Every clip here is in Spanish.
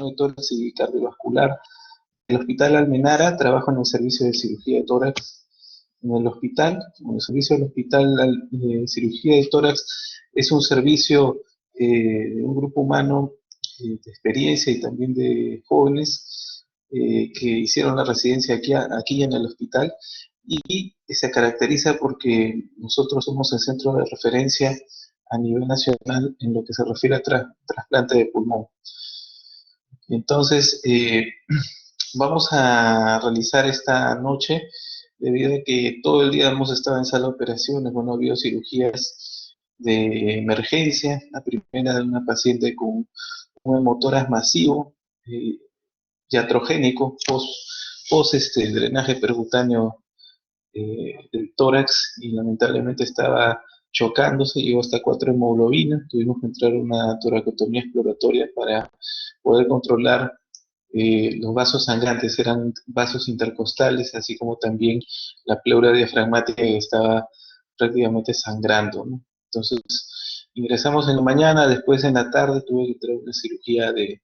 de tórax y cardiovascular del Hospital Almenara, trabajo en el servicio de cirugía de tórax en el hospital. El servicio del Hospital de Cirugía de Tórax es un servicio de un grupo humano de experiencia y también de jóvenes que hicieron la residencia aquí en el hospital, y se caracteriza porque nosotros somos el centro de referencia a nivel nacional en lo que se refiere a trasplante de pulmón. Entonces, vamos a realizar esta noche, debido a que todo el día hemos estado en sala de operaciones. Bueno, ha habido cirugías de emergencia, la primera de una paciente con un hemotoras masivo, iatrogénico, post drenaje percutáneo del tórax, y lamentablemente estaba chocándose, llegó hasta 4 hemoglobinas. Tuvimos que entrar a una toracotomía exploratoria para poder controlar los vasos sangrantes. Eran vasos intercostales, así como también la pleura diafragmática que estaba prácticamente sangrando, ¿no? Entonces, ingresamos en la mañana, después en la tarde tuve que tener una cirugía de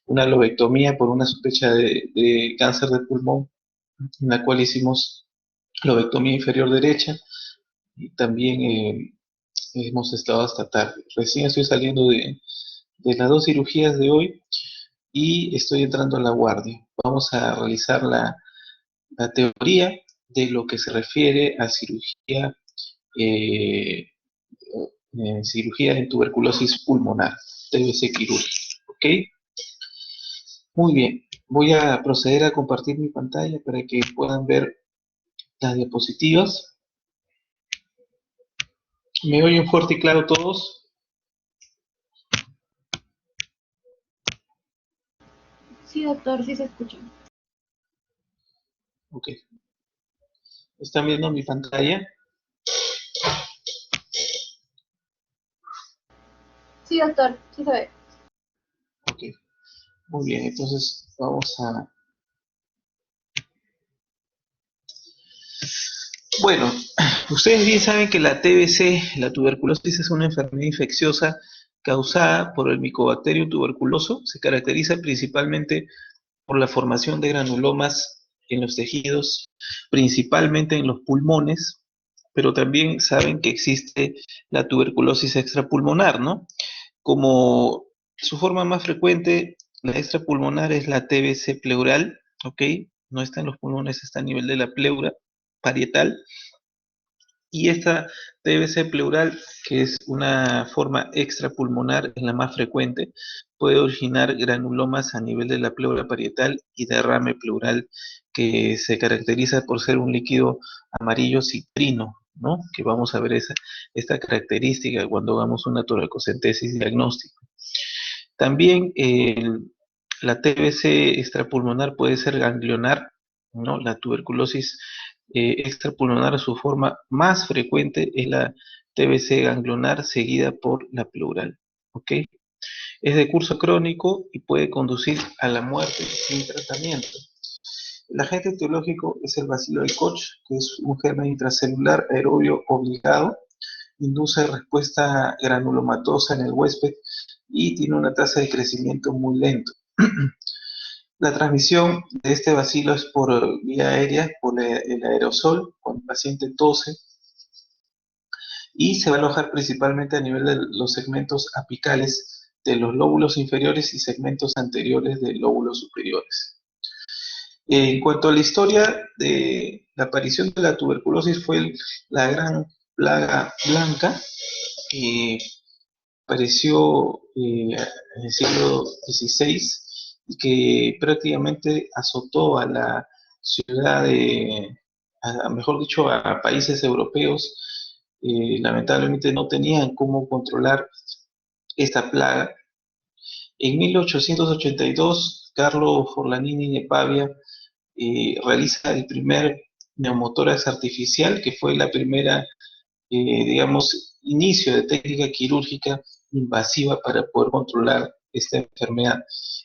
una lobectomía por una sospecha de cáncer de pulmón, en la cual hicimos lobectomía inferior derecha, y también hemos estado hasta tarde. Recién estoy saliendo de las 2 cirugías de hoy y estoy entrando a la guardia. Vamos a realizar la teoría de lo que se refiere a eh, cirugía en tuberculosis pulmonar, TBC quirúrgica. ¿Ok? Muy bien. Voy a proceder a compartir mi pantalla para que puedan ver las diapositivas. ¿Me oyen fuerte y claro todos? Sí, doctor, sí se escucha. Ok. ¿Están viendo mi pantalla? Sí, doctor, sí se ve. Ok. Muy bien, entonces vamos a... Bueno, ustedes bien saben que la TBC, la tuberculosis, es una enfermedad infecciosa causada por el Mycobacterium tuberculoso. Se caracteriza principalmente por la formación de granulomas en los tejidos, principalmente en los pulmones, pero también saben que existe la tuberculosis extrapulmonar, ¿no? Como su forma más frecuente, la extrapulmonar, es la TBC pleural, ¿ok? No está en los pulmones, está a nivel de la pleura parietal. Y esta TBC pleural, que es una forma extrapulmonar, es la más frecuente, puede originar granulomas a nivel de la pleura parietal y derrame pleural, que se caracteriza por ser un líquido amarillo citrino, ¿no? Que vamos a ver esta característica cuando hagamos una toracocentesis diagnóstica. También la TBC extrapulmonar puede ser ganglionar, ¿no? La tuberculosis extrapulmonar, su forma más frecuente es la TBC ganglionar, seguida por la pleural, ¿ok? Es de curso crónico y puede conducir a la muerte sin tratamiento. El agente etiológico es el bacilo de Koch, que es un germen intracelular aerobio obligado, induce respuesta granulomatosa en el huésped y tiene una tasa de crecimiento muy lento. La transmisión de este bacilo es por vía aérea, por el aerosol, cuando el paciente tose, y se va a alojar principalmente a nivel de los segmentos apicales de los lóbulos inferiores y segmentos anteriores de lóbulos superiores. En cuanto a la historia de la aparición de la tuberculosis, fue la gran plaga blanca que apareció en el siglo XVI y que prácticamente azotó a la ciudad mejor dicho, a países europeos. Lamentablemente no tenían cómo controlar esta plaga. En 1882, Carlo Forlanini de Pavia realiza el primer neumotórax artificial, que fue la primera, digamos, inicio de técnica quirúrgica invasiva para poder controlar esta enfermedad.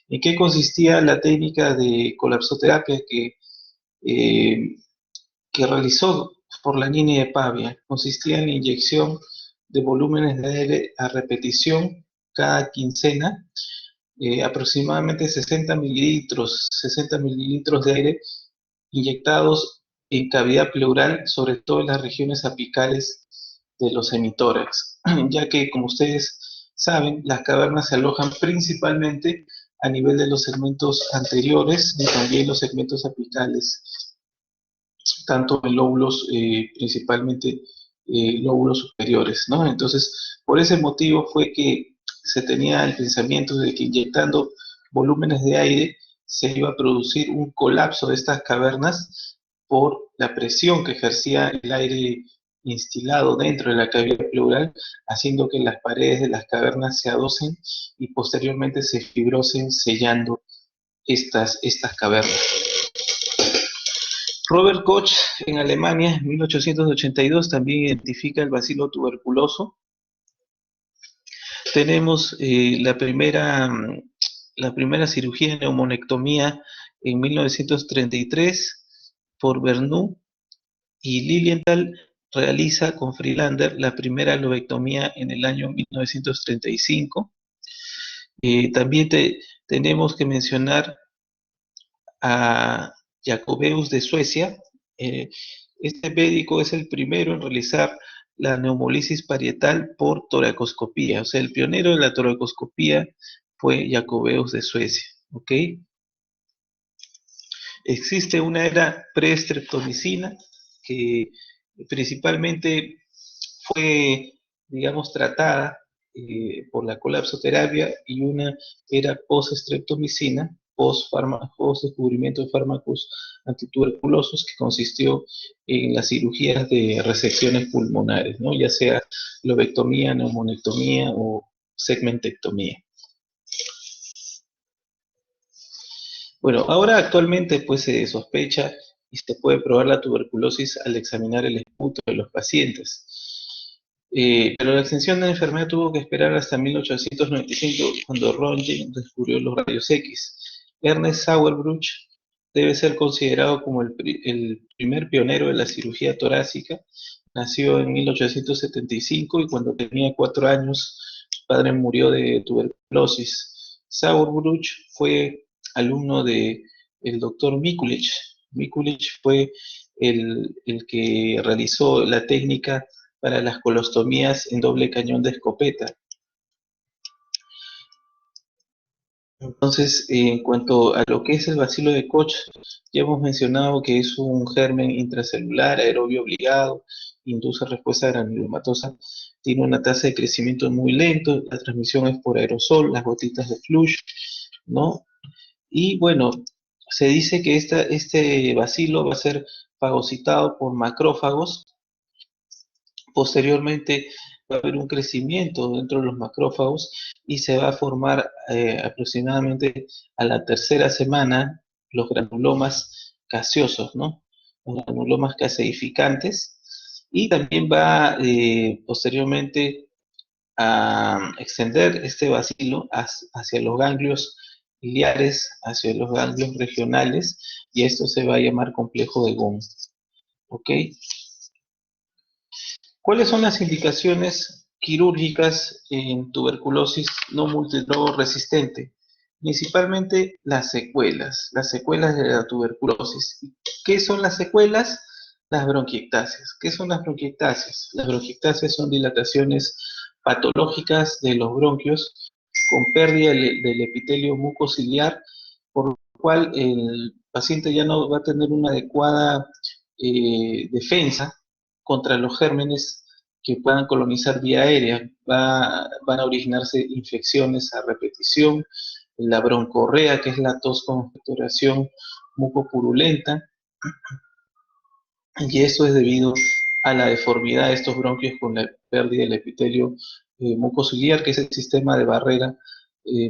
¿En qué consistía la técnica de colapsoterapia eh, que realizó Forlanini de Pavia? Consistía en la inyección de volúmenes de aire a repetición cada quincena, aproximadamente 60 mililitros de aire inyectados en cavidad pleural, sobre todo en las regiones apicales de los hemitórax, ya que, como ustedes saben, las cavernas se alojan principalmente a nivel de los segmentos anteriores y también los segmentos apicales, tanto en lóbulos, principalmente lóbulos superiores, ¿no? Entonces, por ese motivo fue que se tenía el pensamiento de que inyectando volúmenes de aire se iba a producir un colapso de estas cavernas por la presión que ejercía el aire instilado dentro de la cavidad pleural, haciendo que las paredes de las cavernas se adosen y posteriormente se fibrosen, sellando estas cavernas. Robert Koch en Alemania en 1882 también identifica el bacilo tuberculoso. Tenemos la primera cirugía de neumonectomía en 1933 por Bernoux, y Lilienthal realiza con Friedlander la primera lobectomía en el año 1935. También tenemos que mencionar a Jacobeus de Suecia. Este médico es el primero en realizar la neumolisis parietal por toracoscopía. O sea, el pionero de la toracoscopía fue Jacobeus de Suecia. ¿Ok? Existe una era prestreptomicina que principalmente fue, digamos, tratada por la colapsoterapia, y una era post-streptomicina, post-descubrimiento de fármacos antituberculosos, que consistió en las cirugías de resecciones pulmonares, ¿no? Ya sea lobectomía, neumonectomía o segmentectomía. Bueno, ahora actualmente pues se sospecha y se puede probar la tuberculosis al examinar el esputo de los pacientes. Pero la extensión de la enfermedad tuvo que esperar hasta 1895, cuando Röntgen descubrió los rayos X. Ernest Sauerbruch debe ser considerado como el primer pionero de la cirugía torácica. Nació en 1875 y cuando tenía 4 años su padre murió de tuberculosis. Sauerbruch fue alumno de el doctor Mikulich. Mikulich fue el que realizó la técnica para las colostomías en doble cañón de escopeta. Entonces, en cuanto a lo que es el bacilo de Koch, ya hemos mencionado que es un germen intracelular, aerobio obligado, induce respuesta granulomatosa, tiene una tasa de crecimiento muy lento, la transmisión es por aerosol, las gotitas de flush, ¿no? Y bueno, se dice que este bacilo va a ser fagocitado por macrófagos. Posteriormente va a haber un crecimiento dentro de los macrófagos y se va a formar aproximadamente a la tercera semana los granulomas gaseosos, ¿no? Los granulomas gaseificantes. Y también va posteriormente a extender este bacilo hacia los ganglios biliares, hacia los ganglios regionales, y esto se va a llamar complejo de Ghon. ¿Ok? ¿Cuáles son las indicaciones quirúrgicas en tuberculosis no multidrogo resistente? Principalmente las secuelas de la tuberculosis. ¿Qué son las secuelas? Las bronquiectasias. ¿Qué son las bronquiectasias? Las bronquiectasias son dilataciones patológicas de los bronquios con pérdida del epitelio mucociliar, por lo cual el paciente ya no va a tener una adecuada defensa contra los gérmenes que puedan colonizar vía aérea. Van a originarse infecciones a repetición, la broncorrea, que es la tos con expectoración mucopurulenta, y eso es debido a la deformidad de estos bronquios con la pérdida del epitelio mucociliar, que es el sistema de barrera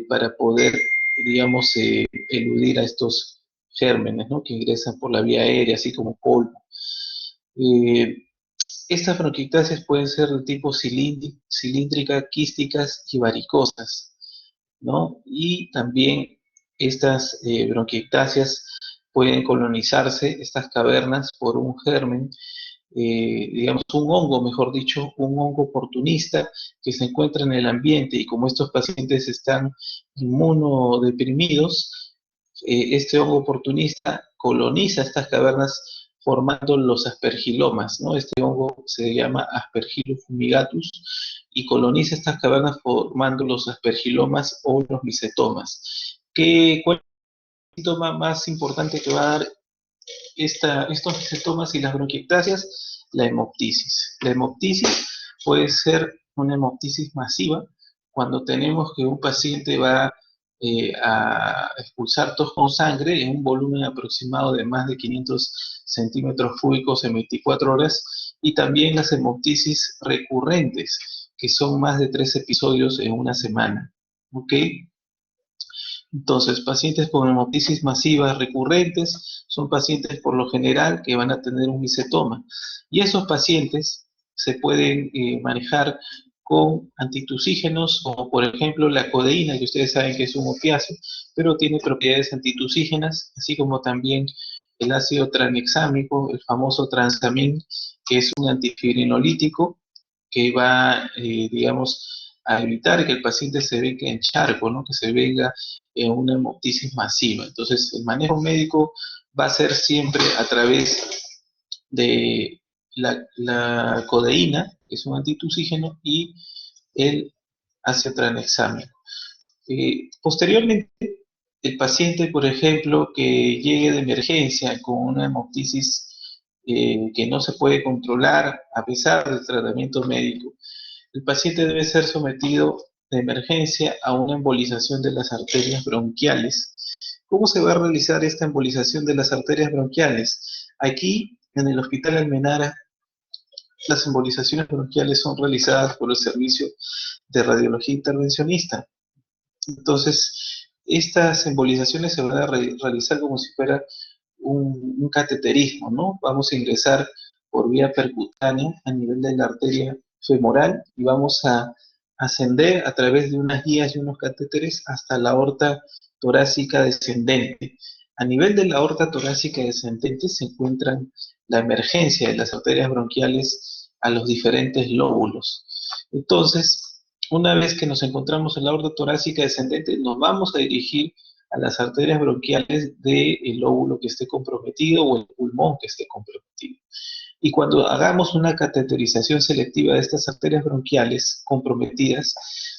para poder, digamos, eludir a estos gérmenes, ¿no?, que ingresan por la vía aérea, así como polvo. Estas bronquiectasias pueden ser de tipo cilíndrica, quísticas y varicosas, ¿no? Y también estas bronquiectasias pueden colonizarse, estas cavernas, por un germen digamos, un hongo, mejor dicho, un hongo oportunista que se encuentra en el ambiente y como estos pacientes están inmunodeprimidos, este hongo oportunista coloniza estas cavernas formando los aspergilomas, ¿no? Este hongo se llama Aspergillus fumigatus y coloniza estas cavernas formando los aspergilomas o los micetomas. ¿Cuál es el síntoma más importante que va a dar estos micetomas y las bronquiectasias? La hemoptisis. La hemoptisis puede ser una hemoptisis masiva cuando tenemos que un paciente va a expulsar tos con sangre en un volumen aproximado de más de 500 centímetros cúbicos en 24 horas y también las hemoptisis recurrentes, que son más de 3 episodios en una semana. ¿Ok? Entonces, pacientes con hemoptisis masivas recurrentes son pacientes por lo general que van a tener un micetoma. Y esos pacientes se pueden manejar con antitusígenos, como por ejemplo la codeína, que ustedes saben que es un opiáceo, pero tiene propiedades antitusígenas, así como también el ácido tranexámico, el famoso transamin, que es un antifibrinolítico que va, digamos, a evitar que el paciente se venga en charco, ¿no? Que se venga en una hemoptisis masiva. Entonces, el manejo médico va a ser siempre a través de la codeína, que es un antitusígeno, y el ácido tranexámico. Posteriormente, el paciente, por ejemplo, que llegue de emergencia con una hemoptisis que no se puede controlar a pesar del tratamiento médico, el paciente debe ser sometido de emergencia a una embolización de las arterias bronquiales. ¿Cómo se va a realizar esta embolización de las arterias bronquiales? Aquí, en el Hospital Almenara, las embolizaciones bronquiales son realizadas por el servicio de radiología intervencionista. Entonces, estas embolizaciones se van a realizar como si fuera un cateterismo, ¿no? Vamos a ingresar por vía percutánea a nivel de la arteria femoral y vamos a ascender a través de unas guías y unos catéteres hasta la aorta torácica descendente. A nivel de la aorta torácica descendente se encuentran la emergencia de las arterias bronquiales a los diferentes lóbulos. Entonces, una vez que nos encontramos en la aorta torácica descendente, nos vamos a dirigir a las arterias bronquiales del lóbulo que esté comprometido o el pulmón que esté comprometido. Y cuando hagamos una cateterización selectiva de estas arterias bronquiales comprometidas,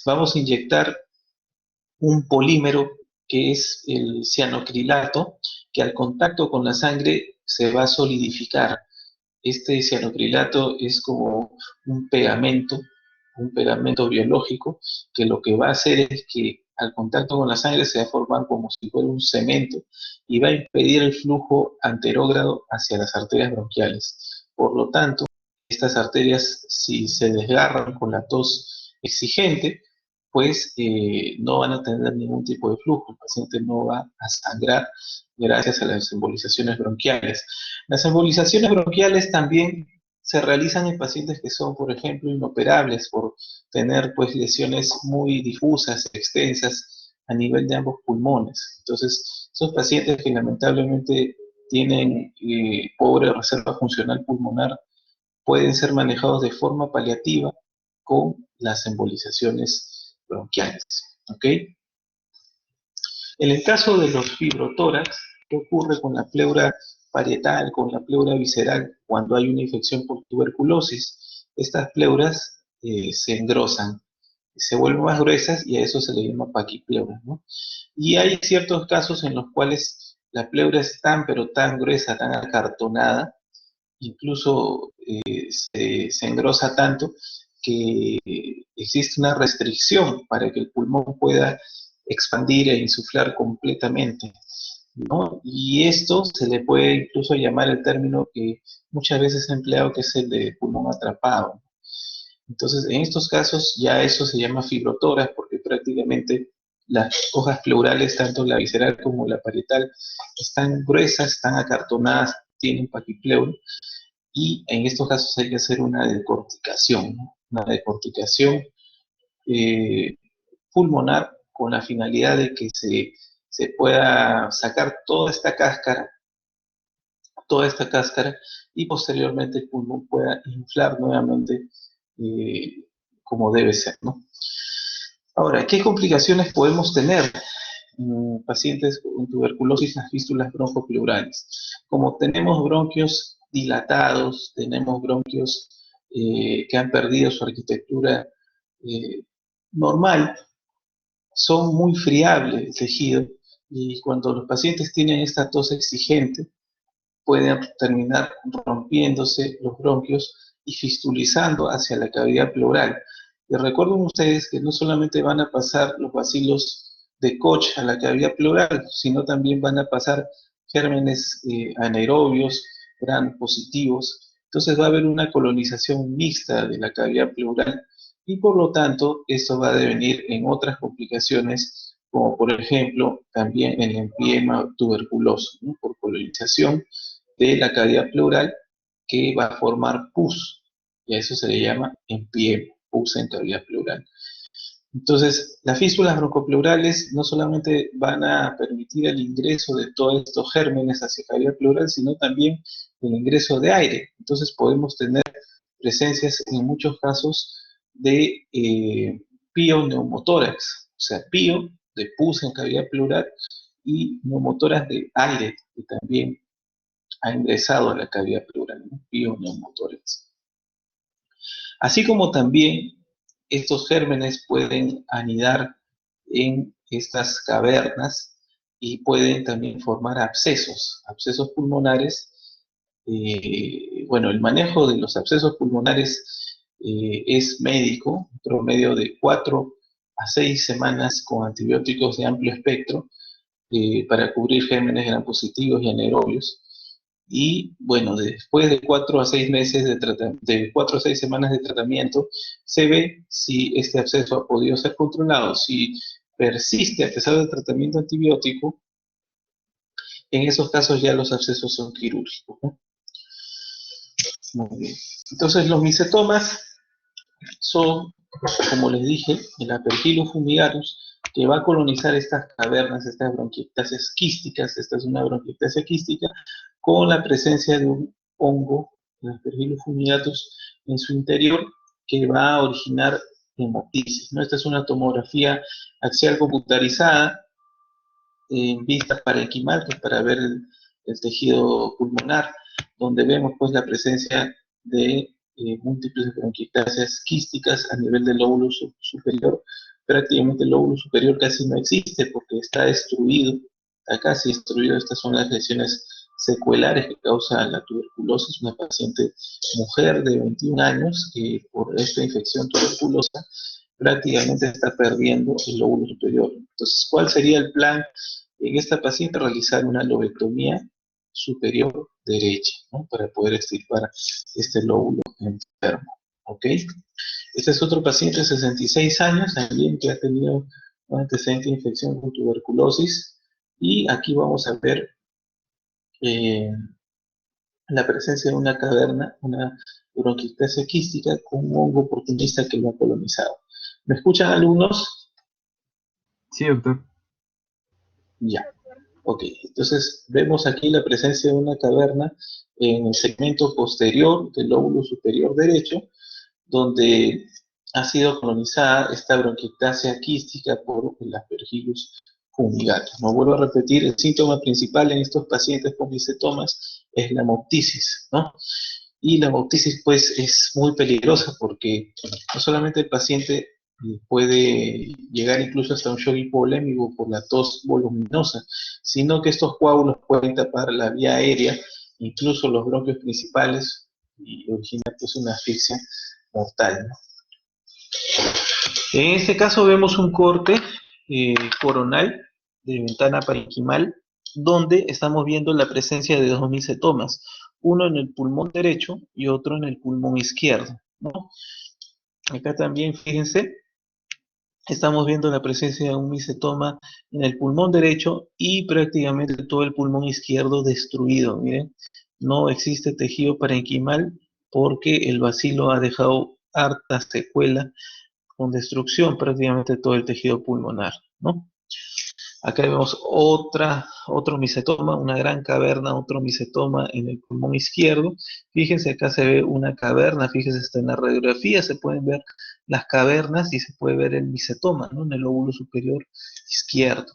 vamos a inyectar un polímero que es el cianocrilato, que al contacto con la sangre se va a solidificar. Este cianocrilato es como un pegamento biológico, que lo que va a hacer es que al contacto con la sangre se va a formar como si fuera un cemento y va a impedir el flujo anterógrado hacia las arterias bronquiales. Por lo tanto, estas arterias, si se desgarran con la tos exigente, pues no van a tener ningún tipo de flujo, el paciente no va a sangrar gracias a las embolizaciones bronquiales. Las embolizaciones bronquiales también se realizan en pacientes que son, por ejemplo, inoperables por tener pues lesiones muy difusas, extensas a nivel de ambos pulmones. Entonces, esos pacientes que lamentablemente tienen pobre reserva funcional pulmonar pueden ser manejados de forma paliativa con las embolizaciones bronquiales. ¿Ok? En el caso de los fibrotórax, ¿qué ocurre con la pleura parietal, con la pleura visceral cuando hay una infección por tuberculosis? Estas pleuras se engrosan, se vuelven más gruesas y a eso se le llama paquipleura, ¿no? Y hay ciertos casos en los cuales la pleura es tan pero tan gruesa, tan acartonada, incluso se engrosa tanto que existe una restricción para que el pulmón pueda expandir e insuflar completamente, ¿no? Y esto se le puede incluso llamar el término que muchas veces he empleado, que es el de pulmón atrapado. Entonces, en estos casos ya eso se llama fibrotórax porque prácticamente las hojas pleurales, tanto la visceral como la parietal, están gruesas, están acartonadas, tienen paquipleuro, y en estos casos hay que hacer una decorticación, ¿no? Una decorticación eh, pulmonar con la finalidad de que se pueda sacar toda esta cáscara, toda esta cáscara y posteriormente el pulmón pueda inflar nuevamente como debe ser, ¿no? Ahora, ¿qué complicaciones podemos tener en pacientes con tuberculosis, las fístulas broncopleurales? Como tenemos bronquios dilatados, tenemos bronquios que han perdido su arquitectura normal, son muy friables el tejido y cuando los pacientes tienen esta tos exigente, pueden terminar rompiéndose los bronquios y fistulizando hacia la cavidad pleural. Y recuerden ustedes que no solamente van a pasar los bacilos de Koch a la cavidad pleural, sino también van a pasar gérmenes anaerobios, gram positivos. Entonces va a haber una colonización mixta de la cavidad pleural y por lo tanto esto va a devenir en otras complicaciones como por ejemplo también el empiema tuberculoso, ¿no? Por colonización de la cavidad pleural que va a formar pus, y a eso se le llama empiema, pus en cavidad pleural. Entonces, las fístulas broncopleurales no solamente van a permitir el ingreso de todos estos gérmenes hacia cavidad pleural, sino también el ingreso de aire. Entonces, podemos tener presencias en muchos casos de pioneumotórax, o sea, pio de pus en cavidad pleural y neumotórax de aire, que también ha ingresado a la cavidad pleural, ¿no? Pioneumotórax. Así como también estos gérmenes pueden anidar en estas cavernas y pueden también formar abscesos pulmonares. Bueno, el manejo de los abscesos pulmonares es médico, un promedio de 4 a 6 semanas con antibióticos de amplio espectro para cubrir gérmenes gram positivos y anaerobios. Y bueno, después de 4 a 6 meses de 4 a 6 semanas de tratamiento, se ve si este absceso ha podido ser controlado. Si persiste a pesar del tratamiento antibiótico, en esos casos ya los abscesos son quirúrgicos, ¿no? Muy bien. Entonces los micetomas son, como les dije, el Aspergillus fumigatus, que va a colonizar estas cavernas, estas bronquiectasias quísticas. Esta es una bronquiectasia quística con la presencia de un hongo, el Aspergillus fumigatus, en su interior, que va a originar hemoptisis, ¿no? Esta es una tomografía axial computarizada en vista parenquimal, que es para ver el tejido pulmonar, donde vemos pues la presencia de múltiples bronquiectasias quísticas a nivel del lóbulo superior. Prácticamente el lóbulo superior casi no existe porque está destruido, está casi destruido. Estas son las lesiones secuelares que causa la tuberculosis. Una paciente mujer de 21 años que por esta infección tuberculosa prácticamente está perdiendo el lóbulo superior. Entonces, ¿cuál sería el plan en esta paciente? Realizar una lobectomía superior derecha, ¿no? Para poder extirpar este lóbulo enfermo, ¿ok? Este es otro paciente de 66 años, también que ha tenido un antecedente de infección con tuberculosis, y aquí vamos a ver eh, la presencia de una caverna, una bronquiectasia quística con un hongo oportunista que lo ha colonizado. ¿Me escuchan, alumnos? Sí, doctor. Ya. Ok, entonces vemos aquí la presencia de una caverna en el segmento posterior del lóbulo superior derecho, donde ha sido colonizada esta bronquiectasia quística por el Aspergillus fumigatus. No vuelvo a repetir, el síntoma principal en estos pacientes con micetomas es la hemoptisis, ¿no? Y la hemoptisis pues es muy peligrosa porque no solamente el paciente puede llegar incluso hasta un shock hipovolémico por la tos voluminosa, sino que estos coágulos pueden tapar la vía aérea, incluso los bronquios principales, y originar pues una asfixia mortal, ¿no? En este caso vemos un corte coronal de ventana parenquimal, donde estamos viendo la presencia de dos micetomas, uno en el pulmón derecho y otro en el pulmón izquierdo, ¿no? Acá también, fíjense, estamos viendo la presencia de un micetoma en el pulmón derecho y prácticamente todo el pulmón izquierdo destruido. Miren, no existe tejido parenquimal porque el bacilo ha dejado harta secuela con destrucción prácticamente todo el tejido pulmonar, ¿no? Acá vemos otro micetoma, una gran caverna, otro micetoma en el pulmón izquierdo. Fíjense, acá se ve una caverna, fíjense, está en la radiografía, se pueden ver las cavernas y se puede ver el micetoma, ¿no? En el lóbulo superior izquierdo.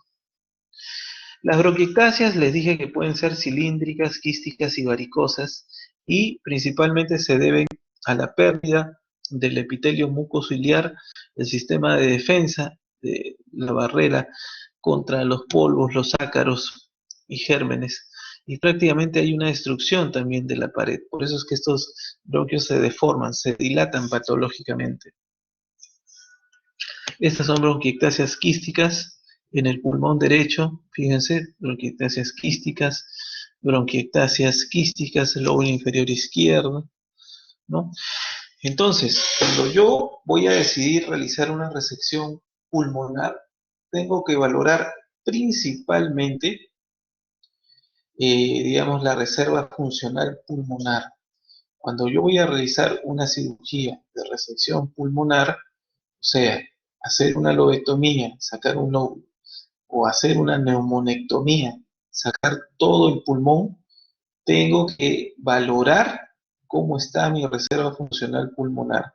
Las bronquiectasias les dije que pueden ser cilíndricas, quísticas y varicosas y principalmente se deben a la pérdida del epitelio mucociliar, del sistema de defensa, de la barrera contra los polvos, los ácaros y gérmenes. Y prácticamente hay una destrucción también de la pared. Por eso es que estos bronquios se deforman, se dilatan patológicamente. Estas son bronquiectasias quísticas en el pulmón derecho, fíjense, bronquiectasias quísticas, el lóbulo inferior izquierdo, ¿no? Entonces, cuando yo voy a decidir realizar una resección pulmonar, tengo que valorar principalmente, digamos, la reserva funcional pulmonar. Cuando yo voy a realizar una cirugía de resección pulmonar, o sea, hacer una lobectomía, sacar un lóbulo, o hacer una neumonectomía, sacar todo el pulmón, tengo que valorar cómo está mi reserva funcional pulmonar.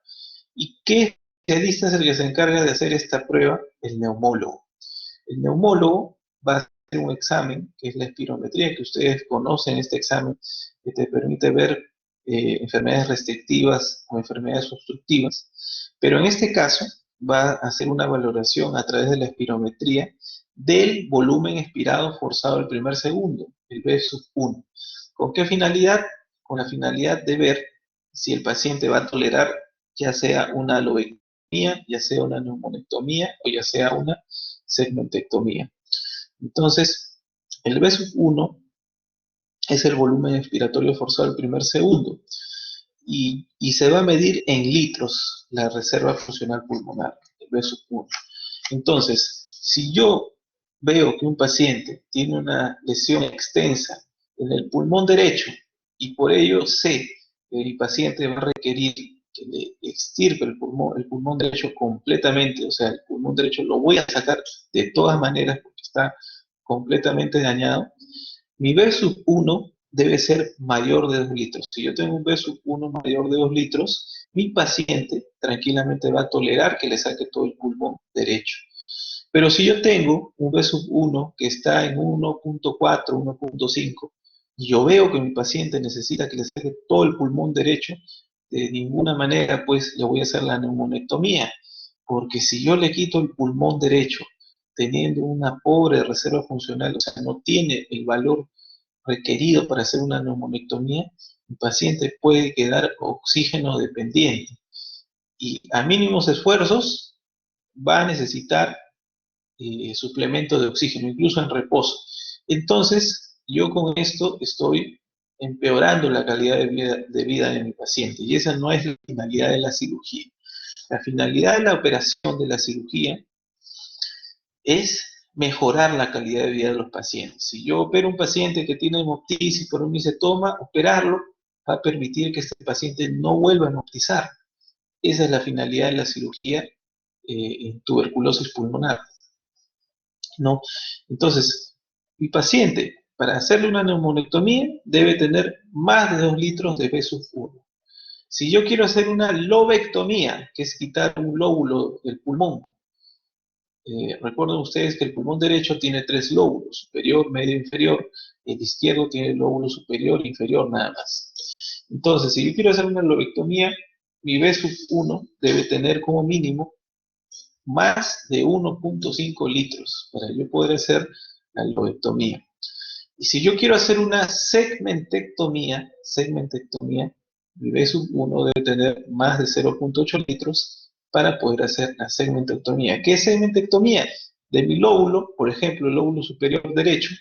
¿Y qué especialista es el que se encarga de hacer esta prueba? El neumólogo. El neumólogo va a hacer un examen, que es la espirometría, que ustedes conocen este examen, que te permite ver enfermedades restrictivas o enfermedades obstructivas, pero en este caso va a hacer una valoración a través de la espirometría del volumen expirado forzado al primer segundo, el B1. ¿Con qué finalidad? Con la finalidad de ver si el paciente va a tolerar ya sea una lobectomía, ya sea una neumonectomía o ya sea una segmentectomía. Entonces, el B1 es el volumen expiratorio forzado al primer segundo y se va a medir en litros la reserva funcional pulmonar, el B1. Entonces, si yo veo que un paciente tiene una lesión extensa en el pulmón derecho y por ello sé que el paciente va a requerir que le extirpe el pulmón derecho completamente, o sea, el pulmón derecho lo voy a sacar de todas maneras porque está completamente dañado, mi B1 debe ser mayor de 2 litros. Si yo tengo un B1 mayor de 2 litros, mi paciente tranquilamente va a tolerar que le saque todo el pulmón derecho. Pero si yo tengo un B1 que está en 1.4, 1.5, y yo veo que mi paciente necesita que le saque todo el pulmón derecho, de ninguna manera pues le voy a hacer la neumonectomía, porque si yo le quito el pulmón derecho, teniendo una pobre reserva funcional, o sea, no tiene el valor requerido para hacer una neumonectomía, el paciente puede quedar oxígeno dependiente y a mínimos esfuerzos va a necesitar suplemento de oxígeno, incluso en reposo. Entonces, yo con esto estoy empeorando la calidad de vida de mi paciente y esa no es la finalidad de la cirugía. La finalidad de la operación de la cirugía es mejorar la calidad de vida de los pacientes. Si yo opero un paciente que tiene hemoptisis por un micetoma, operarlo va a permitir que este paciente no vuelva a hemoptizar. Esa es la finalidad de la cirugía en tuberculosis pulmonar, ¿no? Entonces, mi paciente, para hacerle una neumonectomía, debe tener más de 2 litros de B1. Si yo quiero hacer una lobectomía, que es quitar un lóbulo del pulmón, recuerden ustedes que el pulmón derecho tiene 3 lóbulos, superior, medio, inferior. El izquierdo tiene el lóbulo superior e inferior nada más. Entonces, si yo quiero hacer una lobectomía, mi B1 debe tener como mínimo más de 1.5 litros para yo poder hacer la lobectomía. Y si yo quiero hacer una segmentectomía, mi B1 debe tener más de 0.8 litros para poder hacer la segmentectomía. ¿Qué es segmentectomía? De mi lóbulo, por ejemplo, el lóbulo superior derecho,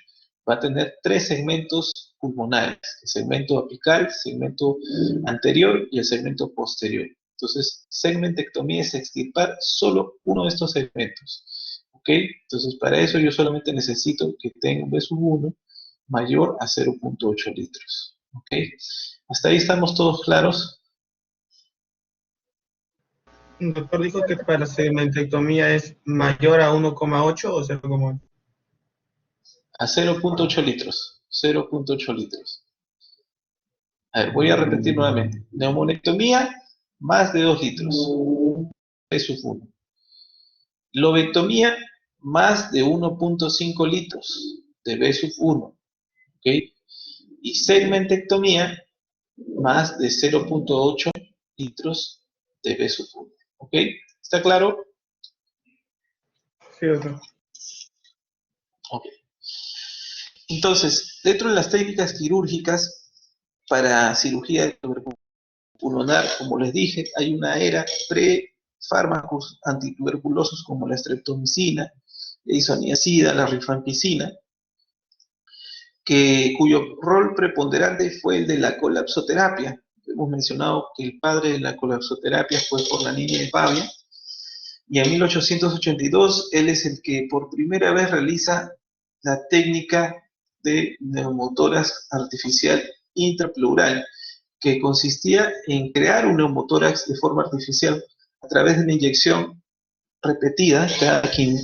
va a tener 3 segmentos pulmonares, el segmento apical, el segmento anterior y el segmento posterior. Entonces, segmentectomía es extirpar solo uno de estos segmentos. ¿Ok? Entonces, para eso yo solamente necesito que tenga un B1 mayor a 0.8 litros. ¿Ok? Hasta ahí estamos todos claros. El doctor dijo que para segmentectomía es mayor a 1,8 o 0,8. A 0.8 litros. 0.8 litros. A ver, voy a repetir nuevamente. Neumonectomía, más de 2 litros. B-1. Lobectomía, más de 1.5 litros de B-1. ¿Ok? Y segmentectomía, más de 0.8 litros de B-1. ¿Ok? ¿Está claro? Sí, doctor. Ok. Entonces, dentro de las técnicas quirúrgicas para cirugía de tuberculosis pulmonar, como les dije, hay una era pre-fármacos antituberculosos como la streptomicina, la isoniazida, la rifampicina, cuyo rol preponderante fue el de la colapsoterapia. Hemos mencionado que el padre de la colapsoterapia fue por la niña de Pavia, y en 1882 él es el que por primera vez realiza la técnica de neumotórax artificial intrapleural, que consistía en crear un neumotórax de forma artificial a través de una inyección repetida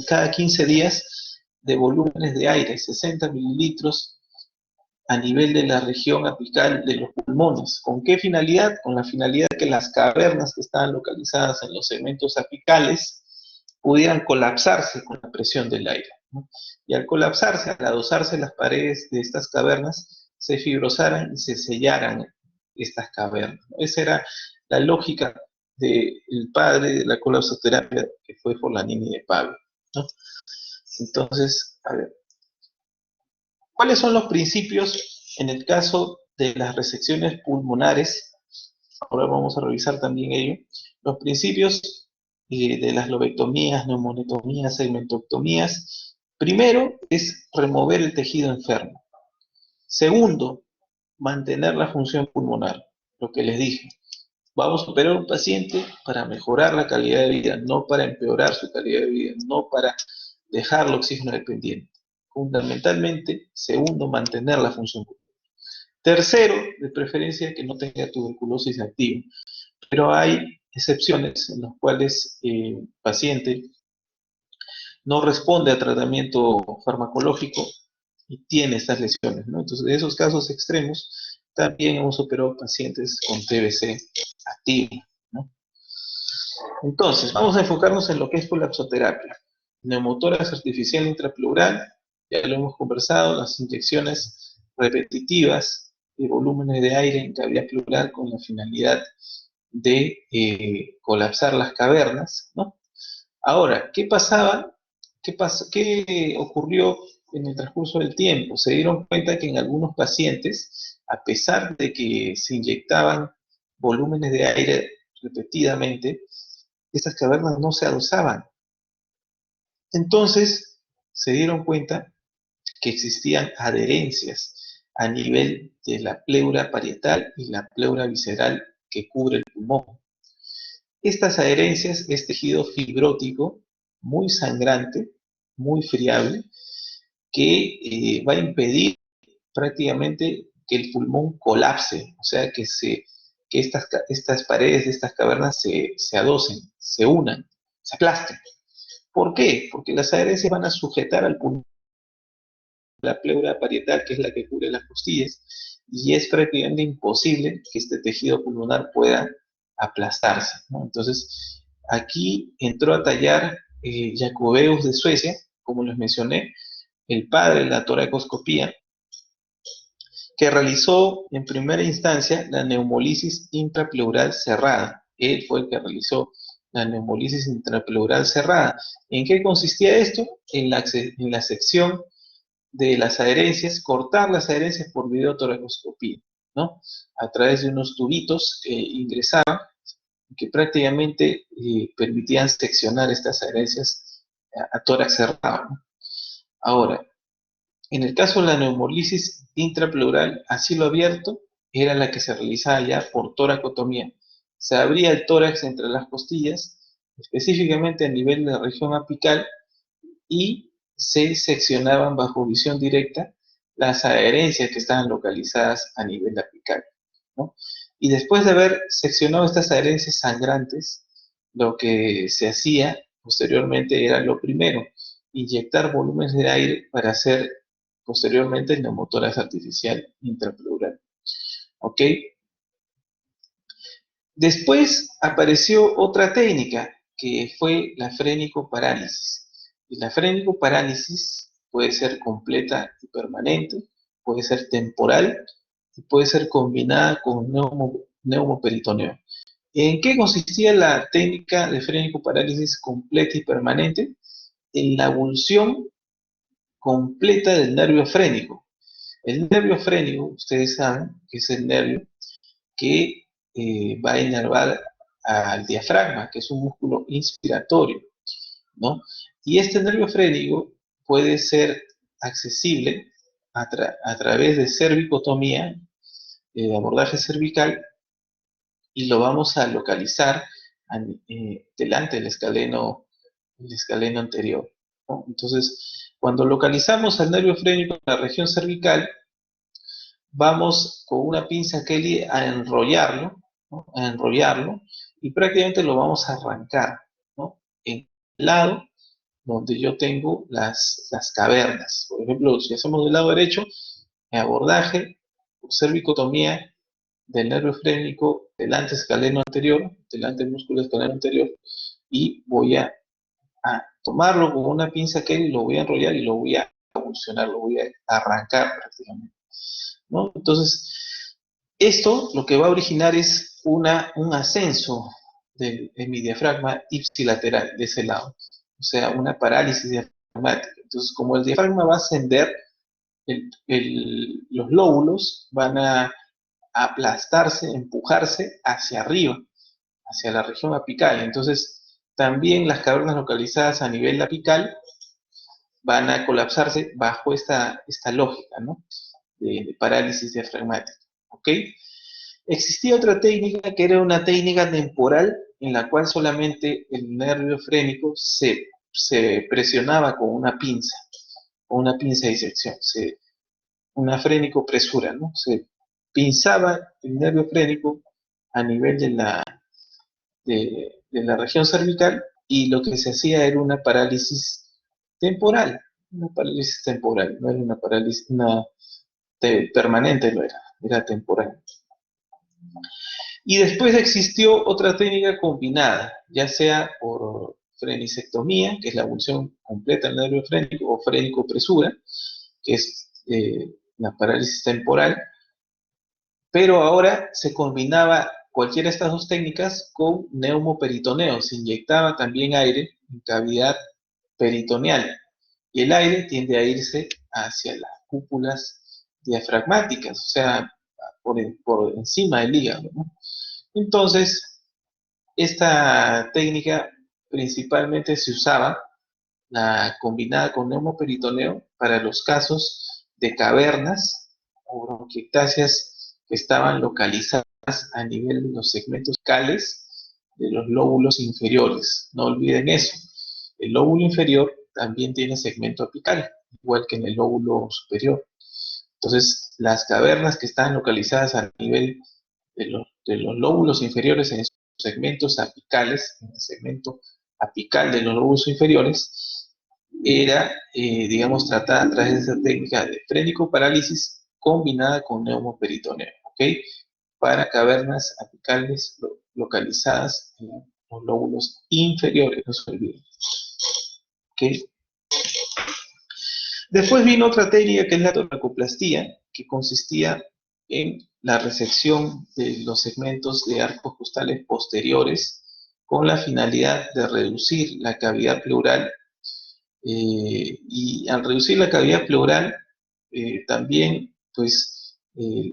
cada 15 días de volúmenes de aire, 60 mililitros a nivel de la región apical de los pulmones. ¿Con qué finalidad? Con la finalidad de que las cavernas que estaban localizadas en los segmentos apicales pudieran colapsarse con la presión del aire, ¿no? Y al colapsarse, al adosarse las paredes de estas cavernas, se fibrosaran y se sellaran estas cavernas, ¿no? Esa era la lógica del padre de la colapsoterapia, que fue por la niña de Pablo, ¿no? Entonces, a ver, ¿cuáles son los principios en el caso de las resecciones pulmonares? Ahora vamos a revisar también ello. Los principios de las lobectomías, neumonectomías, segmentectomías. Primero es remover el tejido enfermo. Segundo, mantener la función pulmonar. Lo que les dije. Vamos a operar a un paciente para mejorar la calidad de vida, no para empeorar su calidad de vida, no para dejarlo oxígeno dependiente. Fundamentalmente, segundo, mantener la función pulmonar. Tercero, de preferencia, que no tenga tuberculosis activa. Pero hay excepciones en las cuales el paciente no responde a tratamiento farmacológico y tiene estas lesiones, ¿no? Entonces, en esos casos extremos, también hemos operado pacientes con TBC activo, ¿no? Entonces, vamos a enfocarnos en lo que es colapsoterapia. Neumotórax artificial intrapleural, ya lo hemos conversado, las inyecciones repetitivas de volúmenes de aire en cavidad pleural con la finalidad de colapsar las cavernas, ¿no? Ahora, ¿qué pasaba? ¿Qué ocurrió en el transcurso del tiempo? Se dieron cuenta que en algunos pacientes, a pesar de que se inyectaban volúmenes de aire repetidamente, estas cavernas no se adosaban. Entonces, se dieron cuenta que existían adherencias a nivel de la pleura parietal y la pleura visceral que cubre el pulmón. Estas adherencias es tejido fibrótico muy sangrante, muy friable, que va a impedir prácticamente que el pulmón colapse, o sea, que estas paredes de estas cavernas se adosen, se unan, se aplasten. ¿Por qué? Porque las adherencias van a sujetar al pulmón, la pleura parietal, que es la que cubre las costillas, y es prácticamente imposible que este tejido pulmonar pueda aplastarse, ¿no? Entonces, aquí entró a tallar Jacobeus de Suecia, como les mencioné, el padre de la toracoscopía, que realizó en primera instancia la neumolisis intrapleural cerrada. Él fue el que realizó la neumolisis intrapleural cerrada. ¿En qué consistía esto? En la sección de las adherencias, cortar las adherencias por videotoracoscopía, ¿no? A través de unos tubitos que ingresaban, que prácticamente permitían seccionar estas adherencias a tórax cerrado, ¿no? Ahora, en el caso de la neumolisis intrapleural a cielo abierto, era la que se realizaba ya por toracotomía. Se abría el tórax entre las costillas, específicamente a nivel de la región apical, y se seccionaban bajo visión directa las adherencias que estaban localizadas a nivel apical, ¿no? Y después de haber seccionado estas adherencias sangrantes, lo que se hacía posteriormente era lo primero, inyectar volúmenes de aire para hacer posteriormente el neumotórax artificial intrapleural. ¿Ok? Después apareció otra técnica, que fue la frénico-parálisis. Y la frénico-parálisis puede ser completa y permanente, puede ser temporal, y puede ser combinada con neumoperitoneo. ¿En qué consistía la técnica de frénico-parálisis completa y permanente? En la abulsión completa del nervio frénico. El nervio frénico, ustedes saben que es el nervio que va a inervar al diafragma, que es un músculo inspiratorio, ¿no? Y este nervio frénico puede ser accesible a través de cervicotomía, de abordaje cervical, y lo vamos a localizar delante del escaleno anterior, ¿no? Entonces, cuando localizamos al nervio frénico en la región cervical, vamos con una pinza Kelly a enrollarlo, ¿no? A enrollarlo, y prácticamente lo vamos a arrancar, ¿no? En el lado donde yo tengo las cavernas. Por ejemplo, si hacemos del lado derecho, abordaje, cervicotomía del nervio frénico delante del escaleno anterior, delante del músculo escaleno anterior, y voy a tomarlo con una pinza Kelly, lo voy a enrollar y lo voy a abulsionar, lo voy a arrancar prácticamente, ¿no? Entonces, esto lo que va a originar es un ascenso de mi diafragma ipsilateral de ese lado, o sea, una parálisis diafragmática. Entonces, como el diafragma va a ascender, los lóbulos van a aplastarse, empujarse hacia arriba, hacia la región apical. Entonces, también las cavernas localizadas a nivel apical van a colapsarse bajo esta lógica, ¿no? De parálisis diafragmática, ¿ok? Existía otra técnica que era una técnica temporal en la cual solamente el nervio frénico se presionaba con una pinza de disección, una frénico-presura, ¿no? Se pinzaba el nervio frénico a nivel de la región cervical, y lo que se hacía era una parálisis temporal, no era una parálisis permanente, no era temporal. Y después existió otra técnica combinada, ya sea por frenisectomía, que es la abulsión completa del nervio frénico, o frénico-presura, que es la parálisis temporal, pero ahora se combinaba cualquiera de estas dos técnicas con neumoperitoneo, se inyectaba también aire en cavidad peritoneal, y el aire tiende a irse hacia las cúpulas diafragmáticas, o sea, por encima del hígado, ¿no? Entonces, esta técnica principalmente se usaba, combinada con neumoperitoneo, para los casos de cavernas o bronquiectasias que estaban localizadas a nivel de los segmentos cales de los lóbulos inferiores. No olviden eso. El lóbulo inferior también tiene segmento apical, igual que en el lóbulo superior. Entonces, las cavernas que están localizadas a nivel de los lóbulos inferiores en esos segmentos apicales, en el segmento apical de los lóbulos inferiores, era, digamos, tratada a través de esa técnica de frénico-parálisis combinada con neumoperitoneo, ¿ok? Para cavernas apicales localizadas en los lóbulos inferiores, no se olviden, ¿ok? Después vino otra técnica, que es la toracoplastía, que consistía en la resección de los segmentos de arcos costales posteriores con la finalidad de reducir la cavidad pleural, y al reducir la cavidad pleural, también, pues,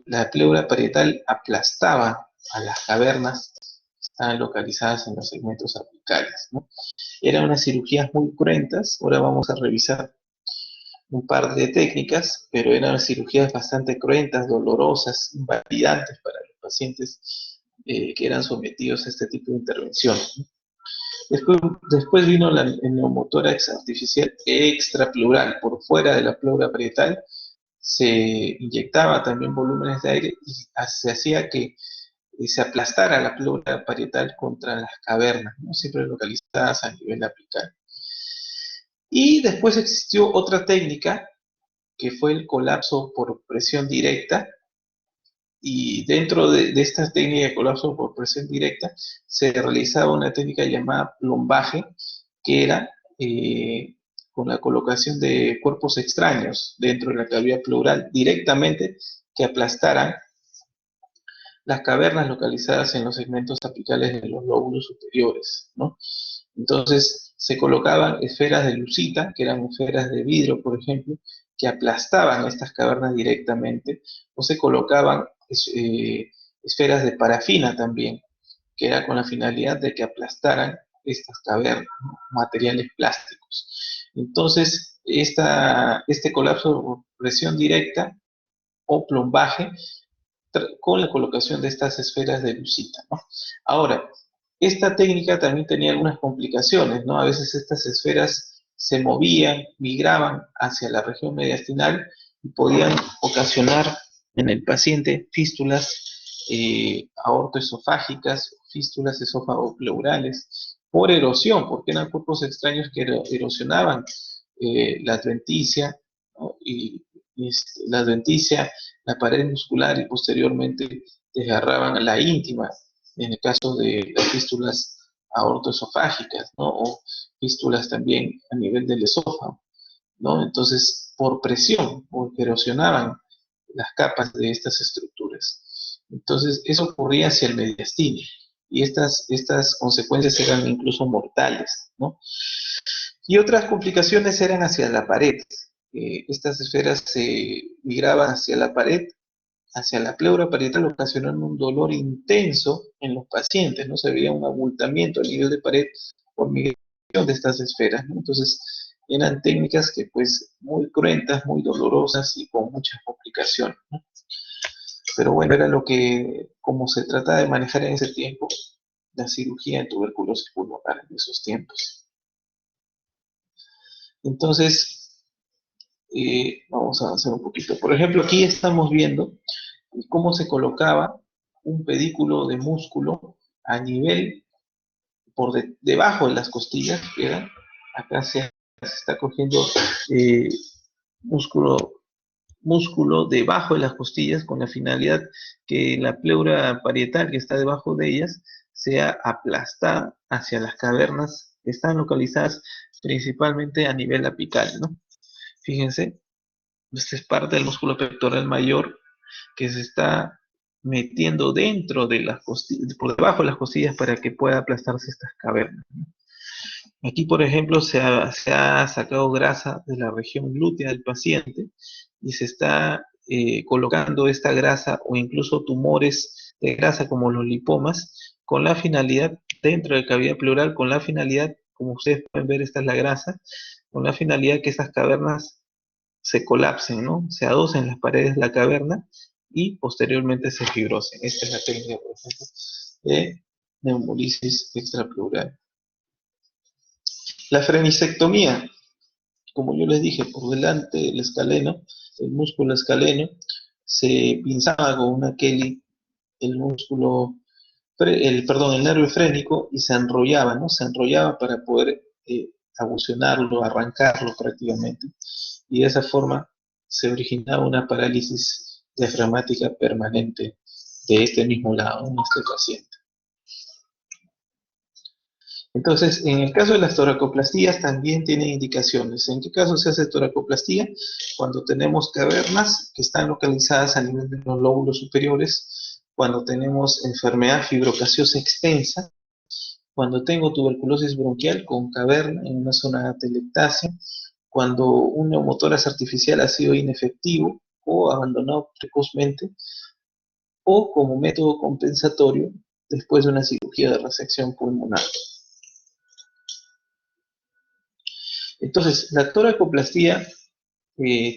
la pleura parietal aplastaba a las cavernas que estaban localizadas en los segmentos apicales, ¿no? Eran unas cirugías muy cruentas. Ahora vamos a revisar un par de técnicas, pero eran cirugías bastante cruentas, dolorosas, invalidantes para los pacientes que eran sometidos a este tipo de intervención. Después vino el neumotórax artificial extrapleural. Por fuera de la pleura parietal se inyectaba también volúmenes de aire y se hacía que se aplastara la pleura parietal contra las cavernas, ¿no? Siempre localizadas a nivel apical. Y después existió otra técnica, que fue el colapso por presión directa, y dentro de esta técnica de colapso por presión directa se realizaba una técnica llamada plombaje, que era con la colocación de cuerpos extraños dentro de la cavidad pleural directamente, que aplastaran las cavernas localizadas en los segmentos apicales de los lóbulos superiores, ¿no? Entonces se colocaban esferas de lucita, que eran esferas de vidrio, por ejemplo, que aplastaban estas cavernas directamente, o se colocaban esferas de parafina también, que era con la finalidad de que aplastaran estas cavernas, ¿no? Materiales plásticos. Entonces, este colapso por presión directa o plombaje con la colocación de estas esferas de lucita, ¿no? Ahora, esta técnica también tenía algunas complicaciones, ¿no? A veces estas esferas se movían, migraban hacia la región mediastinal y podían ocasionar en el paciente fístulas aortoesofágicas, fístulas esófago-pleurales, por erosión, porque eran cuerpos extraños que erosionaban la adventicia, ¿no? Y la adventicia, la pared muscular, y posteriormente desgarraban la íntima, en el caso de las fístulas aortoesofágicas, ¿no? O fístulas también a nivel del esófago, ¿no? Entonces, por presión, porque erosionaban las capas de estas estructuras. Entonces, eso ocurría hacia el mediastino, y estas consecuencias eran incluso mortales, ¿no? Y otras complicaciones eran hacia la pared. Estas esferas se migraban hacia la pared, hacia la pleura parietal, ocasionando un dolor intenso en los pacientes, ¿no? Se veía un abultamiento a nivel de pared por migración de estas esferas, ¿no? Entonces, eran técnicas que, pues, muy cruentas, muy dolorosas y con muchas complicaciones, ¿no? Pero bueno, era lo que, como se trataba de manejar en ese tiempo, la cirugía en tuberculosis pulmonar en esos tiempos. Entonces, vamos a avanzar un poquito. Por ejemplo, aquí estamos viendo cómo se colocaba un pedículo de músculo a nivel, debajo de las costillas, que era, acá se está cogiendo eh, músculo, músculo debajo de las costillas, con la finalidad que la pleura parietal que está debajo de ellas sea aplastada hacia las cavernas que están localizadas principalmente a nivel apical, ¿no? Fíjense, esta es parte del músculo pectoral mayor que se está metiendo dentro de las costillas, por debajo de las costillas, para que pueda aplastarse estas cavernas. Aquí, por ejemplo, se ha sacado grasa de la región glútea del paciente y se está colocando esta grasa, o incluso tumores de grasa como los lipomas, con la finalidad, dentro de la cavidad pleural, con la finalidad, como ustedes pueden ver, esta es la grasa, con la finalidad que estas cavernas se colapsen, ¿no? Se adosen las paredes de la caverna y posteriormente se fibrosen. Esta es la técnica, por ejemplo, de neumolisis extrapleural. La frenisectomía, como yo les dije, por delante del escaleno, el músculo escaleno, se pinzaba con una Kelly el músculo, el nervio frénico, y se enrollaba, ¿no? Se enrollaba para poder abulsionarlo, arrancarlo prácticamente. Y de esa forma se originaba una parálisis diafragmática permanente de este mismo lado, en este paciente. Entonces, en el caso de las toracoplastías también tienen indicaciones. ¿En qué caso se hace toracoplastía? Cuando tenemos cavernas que están localizadas a nivel de los lóbulos superiores, cuando tenemos enfermedad fibrocasiosa extensa, cuando tengo tuberculosis bronquial con caverna en una zona de atelectasia, cuando un neumotórax artificial ha sido inefectivo o abandonado precozmente, o como método compensatorio después de una cirugía de resección pulmonar. Entonces, la toracoplastía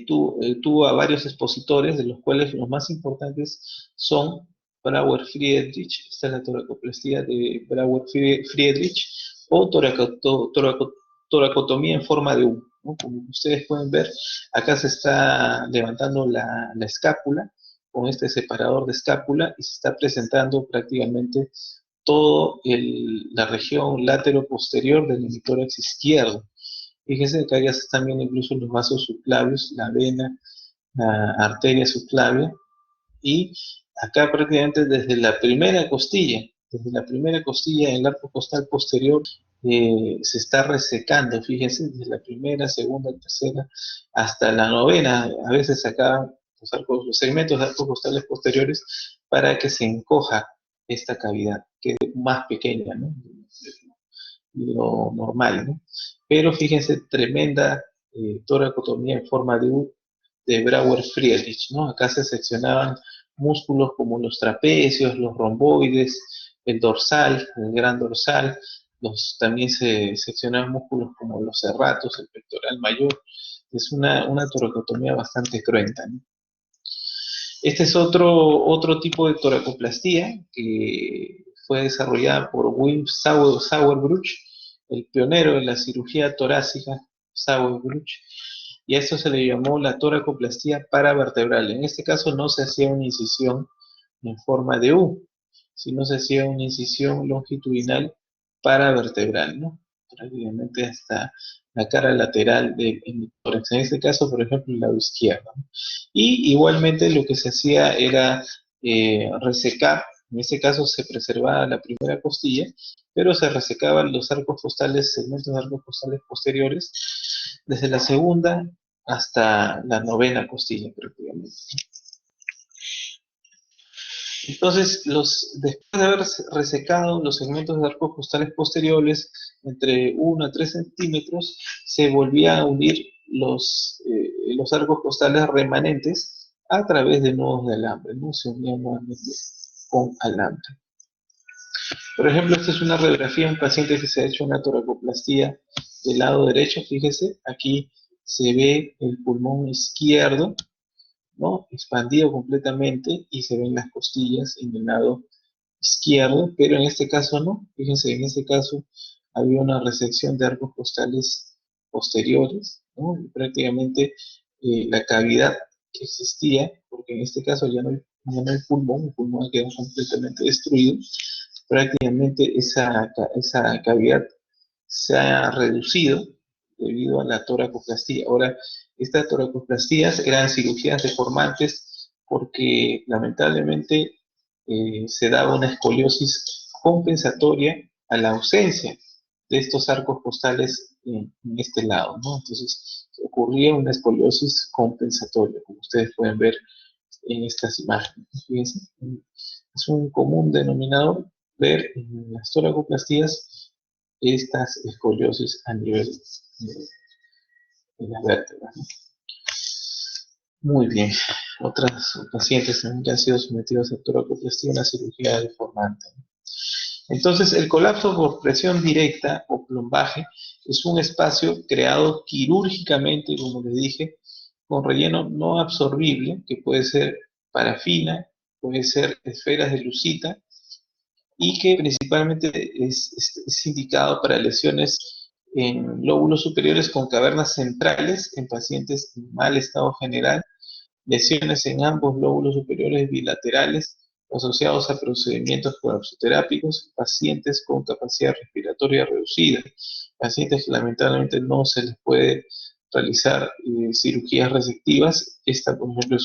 tuvo a varios expositores, de los cuales los más importantes son Brauer-Friedrich. Esta es la toracoplastía de Brauer-Friedrich, o toracotomía en forma de U, ¿no? Como ustedes pueden ver, acá se está levantando la escápula con este separador de escápula, y se está presentando prácticamente toda la región látero-posterior del hemitórax izquierdo. Fíjense que acá ya se están viendo incluso los vasos subclavios, la vena la arteria subclavia, y acá prácticamente desde la primera costilla del arco costal posterior, se está resecando, fíjense, desde la primera, segunda, tercera, hasta la novena, a veces acá los segmentos de arcos costales posteriores, para que se encoja esta cavidad, quede más pequeña, ¿no? Lo normal, ¿no? Pero fíjense, tremenda toracotomía en forma de U de Brouwer-Friedrich, ¿no? Acá se seccionaban músculos como los trapecios, los romboides, el dorsal, el gran dorsal, también se seccionaban músculos como los serratos, el pectoral mayor. Es una toracotomía bastante cruenta, ¿no? Este es otro tipo de toracoplastía que fue desarrollada por Wim Sauerbruch, el pionero de la cirugía torácica, Sauerbruch, y a esto se le llamó la toracoplastía paravertebral. En este caso no se hacía una incisión en forma de U, sino se hacía una incisión longitudinal paravertebral, ¿no? Prácticamente hasta la cara lateral del tórax. En este caso, por ejemplo, el lado izquierdo, ¿no? Y igualmente lo que se hacía era resecar, en este caso se preservaba la primera costilla, pero se resecaban los arcos costales, segmentos de arcos costales posteriores, desde la segunda hasta la novena costilla prácticamente. Entonces, después de haber resecado los segmentos de arcos costales posteriores entre 1 a 3 centímetros, se volvían a unir los arcos costales remanentes a través de nudos de alambre, ¿no? Se unían nuevamente con alambre. Por ejemplo, esta es una radiografía de un paciente que se ha hecho una toracoplastía del lado derecho. Fíjese, aquí se ve el pulmón izquierdo, ¿no? Expandido completamente, y se ven las costillas en el lado izquierdo, pero en este caso no. Fíjense, en este caso había una resección de arcos costales posteriores, ¿no? Y prácticamente la cavidad que existía, porque en este caso ya no hay pulmón, el pulmón quedó completamente destruido, prácticamente esa cavidad se ha reducido debido a la toracoplastía. Ahora, estas toracoplastías eran cirugías deformantes porque lamentablemente se daba una escoliosis compensatoria a la ausencia de estos arcos costales en este lado, ¿no? Entonces, ocurría una escoliosis compensatoria, como ustedes pueden ver en estas imágenes. Fíjense, es un común denominador ver en las toracoplastías estas escoliosis a nivel de las vértebras, ¿no? Muy bien. Otras pacientes también que han sido sometidos a toracoplastía, una cirugía deformante. Entonces, el colapso por presión directa o plombaje es un espacio creado quirúrgicamente, como les dije, con relleno no absorbible, que puede ser parafina, puede ser esferas de lucita, y que principalmente es indicado para lesiones en lóbulos superiores con cavernas centrales en pacientes en mal estado general, lesiones en ambos lóbulos superiores bilaterales asociados a procedimientos colapsoterápicos, pacientes con capacidad respiratoria reducida, pacientes que lamentablemente no se les puede realizar cirugías resectivas. Esta, por ejemplo,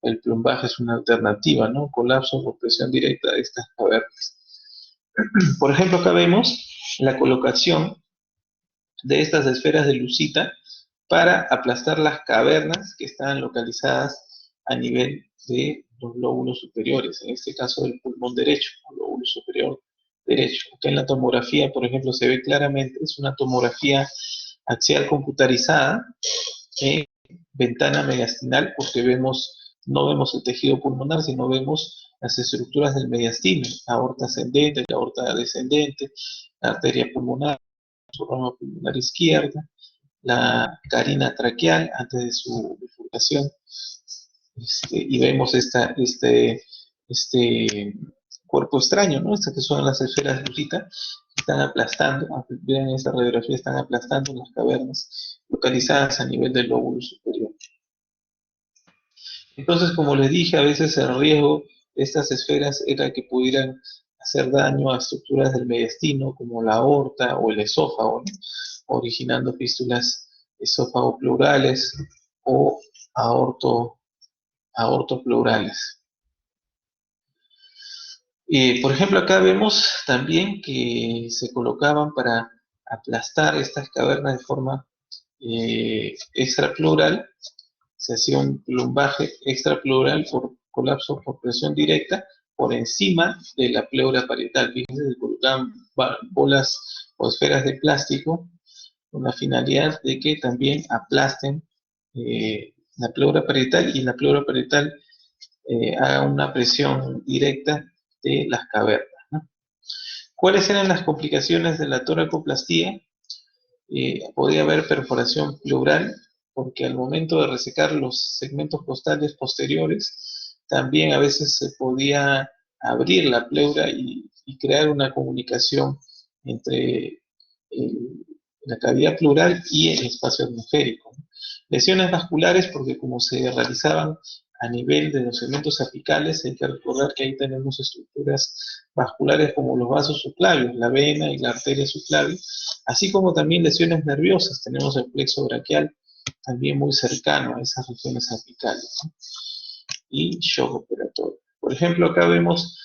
el plombaje es una alternativa, ¿no? Colapso por presión directa de estas cavernas. Por ejemplo, acá vemos la colocación de estas esferas de lucita para aplastar las cavernas que están localizadas a nivel de los lóbulos superiores, en este caso del pulmón derecho, o lóbulo superior derecho. Acá en la tomografía, por ejemplo, se ve claramente, es una tomografía axial computarizada, ventana mediastinal, porque no vemos el tejido pulmonar, sino vemos las estructuras del mediastino, la aorta ascendente, la aorta descendente, la arteria pulmonar, su rama pulmonar izquierda, la carina traqueal antes de su bifurcación, y vemos este cuerpo extraño, ¿no? Estas que son las esferas de lucita, que están aplastando, vean esta radiografía, están aplastando las cavernas localizadas a nivel del lóbulo superior. Entonces, como les dije, a veces el riesgo de estas esferas era que pudieran hacer daño a estructuras del mediastino, como la aorta o el esófago, ¿no? Originando fístulas esófago-pleurales o aorto, aortopleurales. Por ejemplo, acá vemos también que se colocaban para aplastar estas cavernas de forma extrapleural. Se hacía un plombaje extrapleural por colapso por presión directa por encima de la pleura parietal. Fíjense, se colocaban bolas o esferas de plástico con la finalidad de que también aplasten la pleura parietal y la pleura parietal haga una presión directa de las cavernas, ¿no? ¿Cuáles eran las complicaciones de la toracoplastía? Podía haber perforación pleural, porque al momento de resecar los segmentos costales posteriores, también a veces se podía abrir la pleura y crear una comunicación entre la cavidad pleural y el espacio atmosférico. Lesiones vasculares, porque como se realizaban a nivel de los segmentos apicales, hay que recordar que ahí tenemos estructuras vasculares como los vasos subclavios, la vena y la arteria subclavia, así como también lesiones nerviosas. Tenemos el plexo braquial también muy cercano a esas regiones apicales, ¿no? Y shock operatorio. Por ejemplo, acá vemos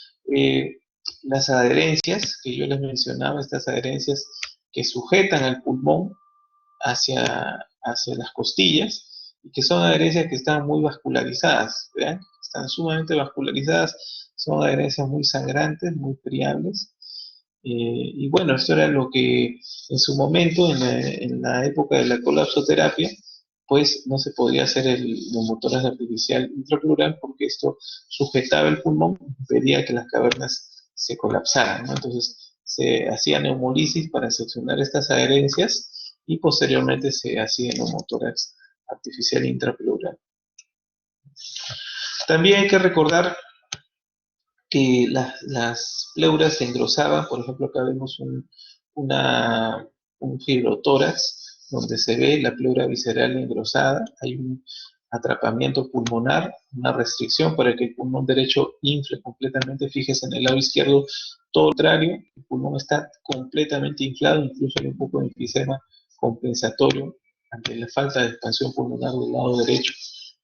las adherencias que yo les mencionaba, estas adherencias que sujetan al pulmón hacia las costillas, y que son adherencias que están muy vascularizadas, ¿vean? Están sumamente vascularizadas, son adherencias muy sangrantes, muy friables. Y bueno, esto era lo que en su momento, en la época de la colapsoterapia, pues no se podía hacer el neumotórax artificial intrapleural porque esto sujetaba el pulmón, impedía que las cavernas se colapsaran, ¿no? Entonces se hacía neumolisis para seccionar estas adherencias y posteriormente se hacía neumotórax artificial intrapleural. También hay que recordar que las pleuras se engrosaban. Por ejemplo, acá vemos un fibrotórax donde se ve la pleura visceral engrosada, hay un atrapamiento pulmonar, una restricción para que el pulmón derecho infle completamente. Fíjese en el lado izquierdo, todo lo contrario, el pulmón está completamente inflado, incluso hay un poco de enfisema compensatorio ante la falta de expansión pulmonar del lado derecho,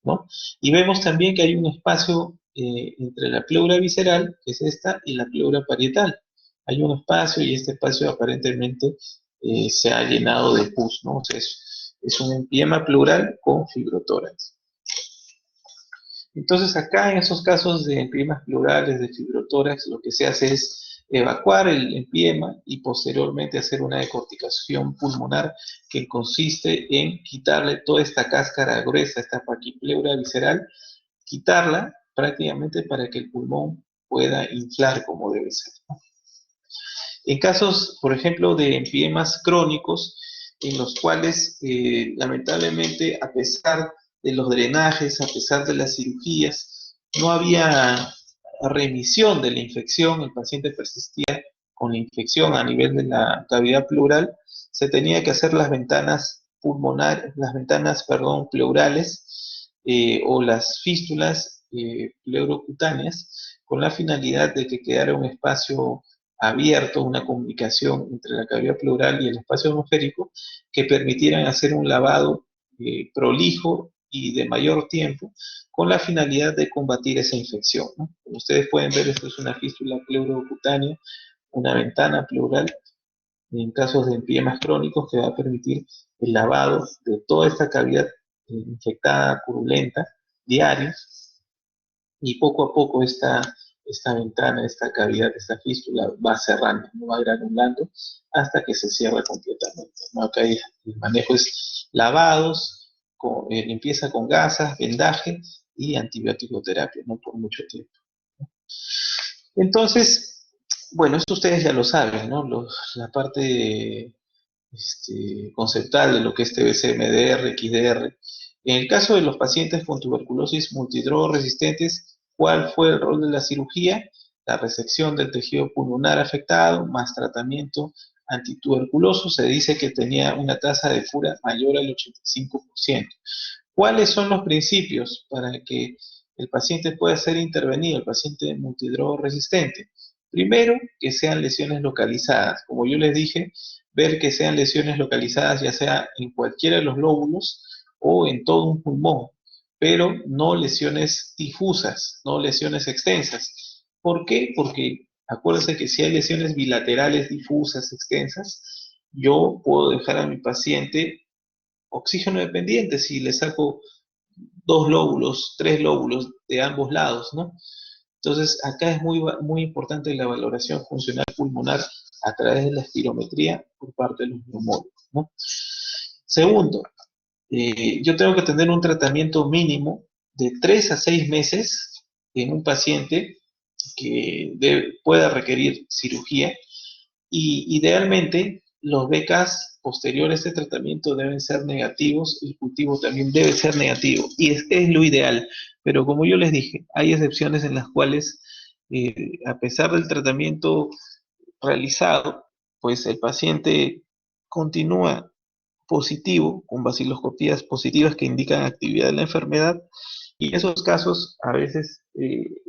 ¿no? Y vemos también que hay un espacio entre la pleura visceral, que es esta, y la pleura parietal. Hay un espacio y este espacio aparentemente se ha llenado de pus, ¿no? O sea, es un empiema pleural con fibrotórax. Entonces acá en esos casos de empiemas pleurales, de fibrotórax, lo que se hace es evacuar el empiema y posteriormente hacer una decorticación pulmonar que consiste en quitarle toda esta cáscara gruesa, esta paquipleura visceral, quitarla prácticamente para que el pulmón pueda inflar como debe ser, ¿no? En casos, por ejemplo, de empiemas crónicos, en los cuales lamentablemente, a pesar de los drenajes, a pesar de las cirugías, no había remisión de la infección, el paciente persistía con la infección a nivel de la cavidad pleural, se tenía que hacer las ventanas pulmonares, pleurales, o las fístulas pleurocutáneas, con la finalidad de que quedara un espacio abierto, una comunicación entre la cavidad pleural y el espacio atmosférico que permitieran hacer un lavado prolijo y de mayor tiempo, con la finalidad de combatir esa infección, ¿no? Como ustedes pueden ver, esto es una fístula pleurocutánea, una ventana pleural, en casos de empiemas crónicos, que va a permitir el lavado de toda esta cavidad infectada, purulenta, diario, y poco a poco esta ventana, esta cavidad, esta fístula va cerrando, no va granulando hasta que se cierra completamente, ¿no? Acá el manejo es lavados, limpieza con gasas, vendaje y antibiótico terapia, ¿no? Por mucho tiempo. Entonces, bueno, esto ustedes ya lo saben, ¿no? La parte conceptual de lo que es TBC, MDR, XDR. En el caso de los pacientes con tuberculosis multidrogoresistentes, ¿cuál fue el rol de la cirugía? La resección del tejido pulmonar afectado, más tratamiento antituberculoso. Se dice que tenía una tasa de cura mayor al 85%. ¿Cuáles son los principios para que el paciente pueda ser intervenido, el paciente multidrogoresistente? Primero, que sean lesiones localizadas. Como yo les dije, ver que sean lesiones localizadas ya sea en cualquiera de los lóbulos o en todo un pulmón. pero no lesiones difusas, no lesiones extensas. ¿Por qué? Porque acuérdense que si hay lesiones bilaterales difusas, extensas, yo puedo dejar a mi paciente oxígeno dependiente si le saco 2 lóbulos, 3 lóbulos de ambos lados, ¿no? Entonces, acá es muy importante la valoración funcional pulmonar a través de la espirometría por parte de los neumólogos, ¿no? Segundo, yo tengo que tener un tratamiento mínimo de 3 a 6 meses en un paciente que pueda requerir cirugía y idealmente los BKs posteriores a este tratamiento deben ser negativos, el cultivo también debe ser negativo y es lo ideal, pero como yo les dije, hay excepciones en las cuales a pesar del tratamiento realizado, pues el paciente continúa positivo, con baciloscopías positivas que indican actividad de la enfermedad, y en esos casos a veces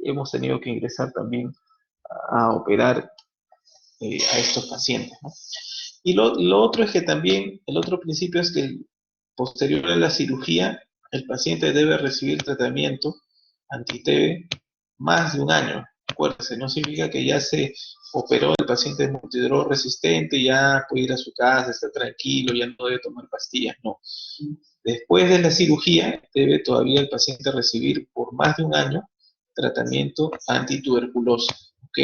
hemos tenido que ingresar también a operar a estos pacientes, ¿no? Y lo otro es que también, el otro principio es que posterior a la cirugía, el paciente debe recibir tratamiento anti-TB más de un año. Acuérdense, no significa que ya se operó, el paciente es multidrog resistente, ya puede ir a su casa, está tranquilo, ya no debe tomar pastillas, no. Después de la cirugía, debe todavía el paciente recibir por más de un año tratamiento antituberculoso, ¿ok?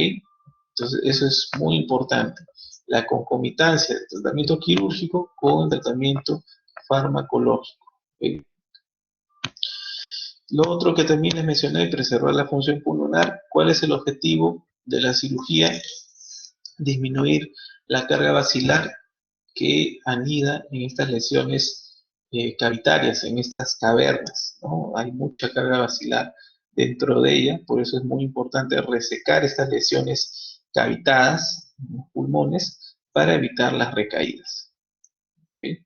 Entonces, eso es muy importante. La concomitancia del tratamiento quirúrgico con el tratamiento farmacológico, ¿ok? Lo otro que también les mencioné, preservar la función pulmonar. ¿Cuál es el objetivo de la cirugía? Disminuir la carga basilar que anida en estas lesiones cavitarias, en estas cavernas, ¿no? Hay mucha carga basilar dentro de ella, por eso es muy importante resecar estas lesiones cavitadas en los pulmones para evitar las recaídas. ¿Okay?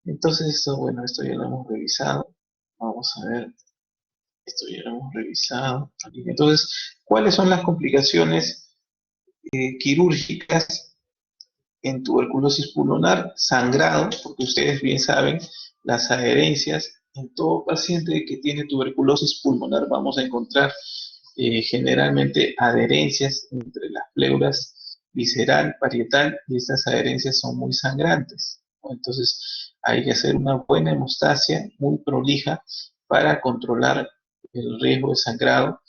Entonces, bueno, esto ya lo hemos revisado. Vamos a ver, esto ya lo hemos revisado. Entonces, ¿cuáles son las complicaciones quirúrgicas en tuberculosis pulmonar? Sangrado, porque ustedes bien saben, las adherencias, en todo paciente que tiene tuberculosis pulmonar vamos a encontrar generalmente adherencias entre las pleuras visceral, parietal, y estas adherencias son muy sangrantes, ¿no? Entonces hay que hacer una buena hemostasia muy prolija para controlar el riesgo de sangrado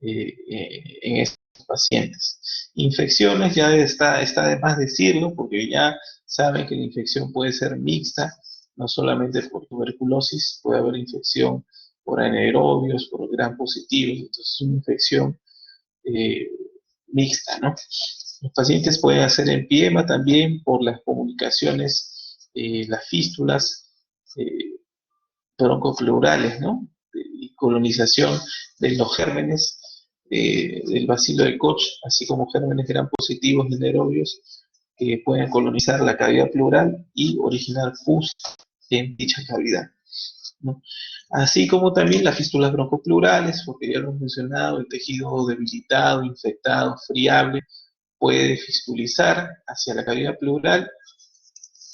en estos pacientes. Infecciones, ya está de más decirlo, porque ya saben que la infección puede ser mixta, no solamente por tuberculosis, puede haber infección por anaerobios, por gram positivos, entonces es una infección eh, mixta, ¿no? Los pacientes pueden hacer empiema también por las comunicaciones, las fístulas broncopleurales, ¿no? Y colonización de los gérmenes del bacilo de Koch, así como gérmenes gram positivos de anaerobios que pueden colonizar la cavidad pleural y originar pus en dicha cavidad, ¿no? Así como también las fístulas broncopleurales, porque ya lo hemos mencionado, el tejido debilitado, infectado, friable, puede fistulizar hacia la cavidad pleural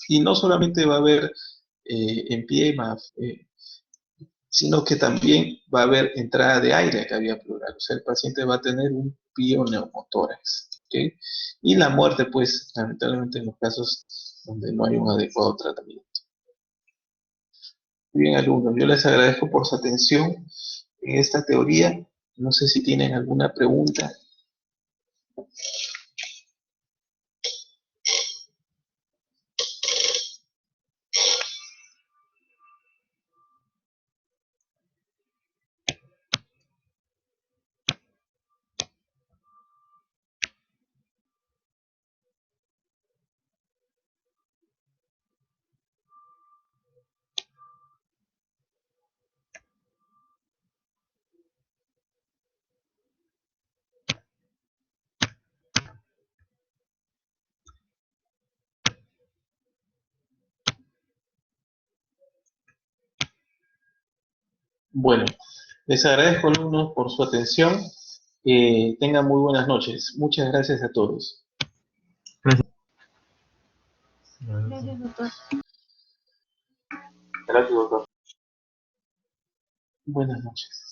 y no solamente va a haber empiema, sino que también va a haber entrada de aire a cavidad pleural, o sea, el paciente va a tener un pioneumotórax, ¿okay? Y la muerte, pues, lamentablemente en los casos donde no hay un adecuado tratamiento. Muy bien, alumnos, yo les agradezco por su atención en esta teoría. No sé si tienen alguna pregunta. Bueno, les agradezco, alumnos, por su atención. Tengan muy buenas noches. Muchas gracias a todos. Gracias, doctor. Gracias, doctor. Buenas noches.